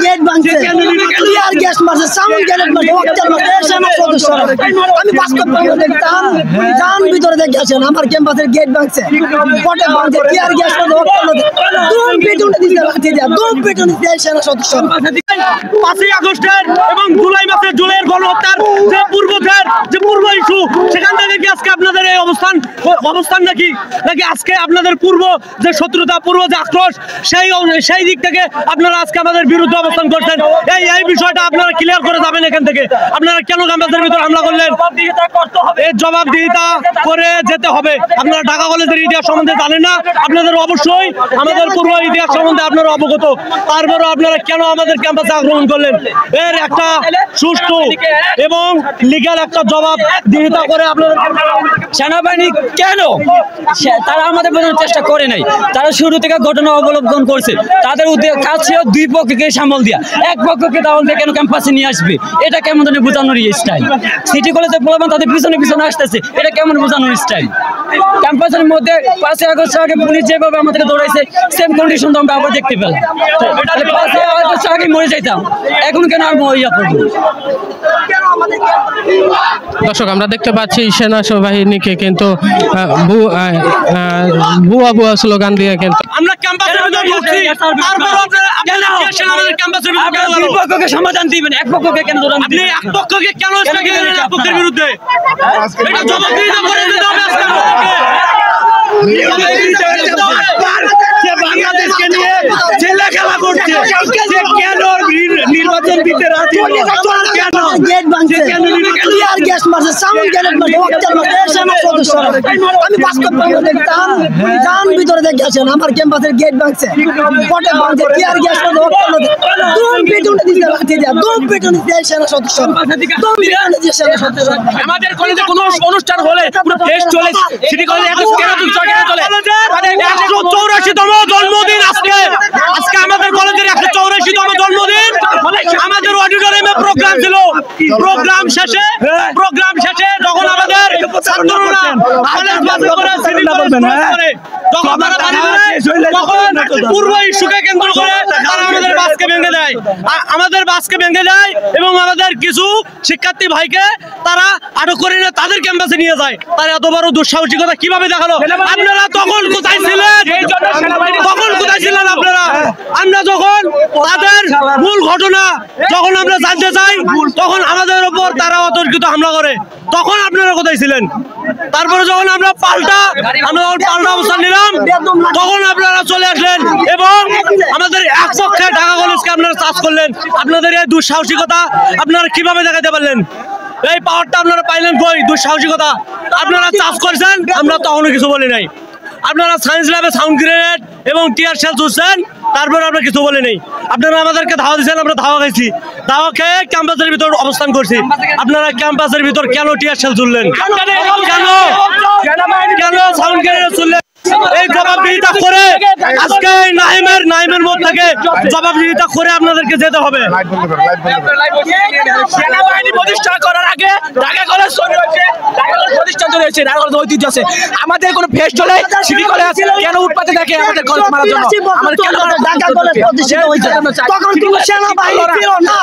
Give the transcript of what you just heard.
Gate ভাঙছে, tear gas মারছে, sound grenade মারছে, ওয়াক্টার মারছে, সেনা সদস্যরা। আমি বাস্তব দেখতাম, যান ভিতরে দেখেছেন আমার ক্যাম্পাসের গেট ভাঙছে, ফটক ভাঙছে, টিয়ার গ্যাস মারছে, ওয়াক্টার মারছে, দুম পিটুনি দিতে লাঠি দিয়া, দুম পিটুনি দিয়ে সেনা সদস্যরা। 5ই আগস্টের এবং জুলাই মাসের জুলাইয়ের গণহত্যার যে পূর্ব ইস্যু, সেখান থেকে কি আজকে আপনাদের এই অবস্থান নাকি আজকে আপনাদের পূর্ব যে শত্রুতা, পূর্ব যে আক্রোশ, সেই দিক থেকে আপনারা আজকে আমাদের বিরুদ্ধে অবস্থান করছেন? এই বিষয়টা আপনারা ক্লিয়ার করে যাবেন এখান থেকে। আপনারা কেন ক্যাম্পাসের ভিতর হামলা করলেন? এই জবাবদিহিতা করে যেতে হবে। আপনারা ঢাকা কলেজের ইতিহাস সম্বন্ধে জানেন না, আপনাদের অবশ্যই আমাদের পূর্ব ইতিহাস সম্বন্ধে আপনারা অবগত। তারপরেও আপনারা কেন আমাদের ক্যাম্পাসে আক্রমণ করলেন? এর একটা সুষ্ঠু এবং লিগ্যাল একটা জবাবদিহিতা করে আপনারা। সেনাবাহিনী কেন তারা আমাদের বোঝানোর চেষ্টা করে নাই? তারা শুরু থেকে ঘটনা অবলম্বন করছে। তাদের কাজ ছিল দুই পক্ষকে সামাল দিয়া, এক পক্ষকে তাহলে কেন ক্যাম্পাসে নিয়ে আসবে? এটা কেমন ধরনের বোঝানোর স্টাইল? সিটি কলেজের প্রলোভন তাদের পিছনে আসতেছে, এটা কেমন বোঝানোর স্টাইল? ক্যাম্পাসের মধ্যে 5ই আগস্ট আগে পুলিশ যেভাবে আমাদেরকে দৌড়াইছে, সেম কন্ডিশন তো আমরা আবার দেখতে পেলাম। 5ই আগস্ট আগে মরে যাইতাম, এখন কেন আর মরিয়া পড়বো? দর্শক, আমরা দেখতে পাচ্ছি সেনা বাহিনীকে কিন্তু ভুয়া স্লোগান দিয়ে কিন্তু আমরা ক্যাম্পাসের ভিতর ঢুকছি, তারপর আপনারা আমাদের ক্যাম্পাসের ভিতর দুই পক্ষকে সমাধান দিবেন, এক পক্ষকে কেন দৌড়ান? আপনি এক পক্ষকে কেন স্ট্রাইকে গেলেন এক পক্ষের বিরুদ্ধে? এটা জবাবদিহিতা করে দিতে হবে আজকে আমাদেরকে। বাংলাদেশকে নিয়ে ছেলে খেলা করছে, সে কেন নির্বাচন দিতে রাজি? কেন গেট ভাঙছে, টিয়ার গ্যাস মারছে, সাউন্ড গ্রেনেড মারছে, ওয়াক্টার মারছে, সেনা সদস্যরা। আমি বাস্তব দেখতাম, যান ভিতরে দেখেছেন আমার ক্যাম্পাসের গেট ভাঙছে, ফটক ভাঙছে, টিয়ার গ্যাস মারছে, ওয়াক্টার মারছে, দুম পিটুনি দিতে লাঠি দিয়া, দুম পিটুনি দিয়ে সেনা সদস্যরা, দুম পিটুনি দিয়ে সেনা সদস্যরা। আমাদের কলেজে কোনো অনুষ্ঠান হলে পুরো দেশ চলে, সিটি কলেজে এত চলে। 184তম জন্মদিন আজকে আমাদের কলেজের 184তম জন্মদিন। আমাদের অডিটোরিয়ামে প্রোগ্রাম ছিল। প্রোগ্রাম শেষে যখন আমাদের ছাত্ররা কলেজ বাস করে সিটি কলেজ করে, তখন তারা বাড়ি ফিরে, তখন পূর্ব ইস্যুকে কেন্দ্র করে তারা আমাদের বাসকে ভেঙে দেয় এবং আমাদের কিছু শিক্ষার্থী ভাইকে তারা আটক করে নিয়ে তাদের ক্যাম্পাসে নিয়ে যায়। তার এত বড় দুঃসাহসিকতা কিভাবে দেখালো? আপনারা তখন কোথায় ছিলেন? আপনারা? আমরা যখন তাদের মূল ঘটনা যখন আমরা জানতে চাই, তখন আমাদের উপর তারা অতর্কিত হামলা করে। তখন আপনারা কোথায় ছিলেন? তারপরে যখন আমরা পাল্টা অবস্থান নিলাম, তখন আপনারা চলে আসলেন এবং আমাদের এক পক্ষে ঢাকা কলেজকে আপনারা চাষ করলেন। আপনাদের এই দুঃসাহসিকতা আপনারা কিভাবে দেখাতে পারলেন? এই পাওয়ারটা আপনারা পাইলেন কই? দুঃসাহসিকতা আপনারা চাষ করেছেন, আমরা তখনও কিছু বলি নাই। আপনারা সায়েন্স ল্যাবে সাউন্ড গ্রেনেড এবং টিয়ার শেল ছুড়ছেন, তারপরে আমরা কিছু বলি নাই। আপনারা আমাদেরকে ধাওয়া দিচ্ছেন, আমরা ধাওয়া খাইছি। ধাওয়া খেয়ে ক্যাম্পাসের ভিতর অবস্থান করছি। আপনারা ক্যাম্পাসের ভিতর কেন টিয়ার শেল ছুড়লেন? কেন সাউন্ড গ্রেনেড ছুড়লেন? এই জবাবদিহিতা করে আজকে নাইমের মধ্যে থেকে জবাবদিহিতা করে আপনাদেরকে যেতে হবে। সেনাবাহিনী প্রতিষ্ঠা করার আগে ঢাকা কলেজ প্রতিষ্ঠান চলে এসেছে, ঢাকা কলেজ ঐতিহ্য আছে। আমাদের কোনো ফেস চলে সিটি কলেজ কেন উৎপাতে দেখে আমাদের কলেজ মারার জন্য? আমাদের কেন ঢাকা কলেজ প্রতিষ্ঠিত হয়েছে, তখন কোনো সেনাবাহিনী ছিল না।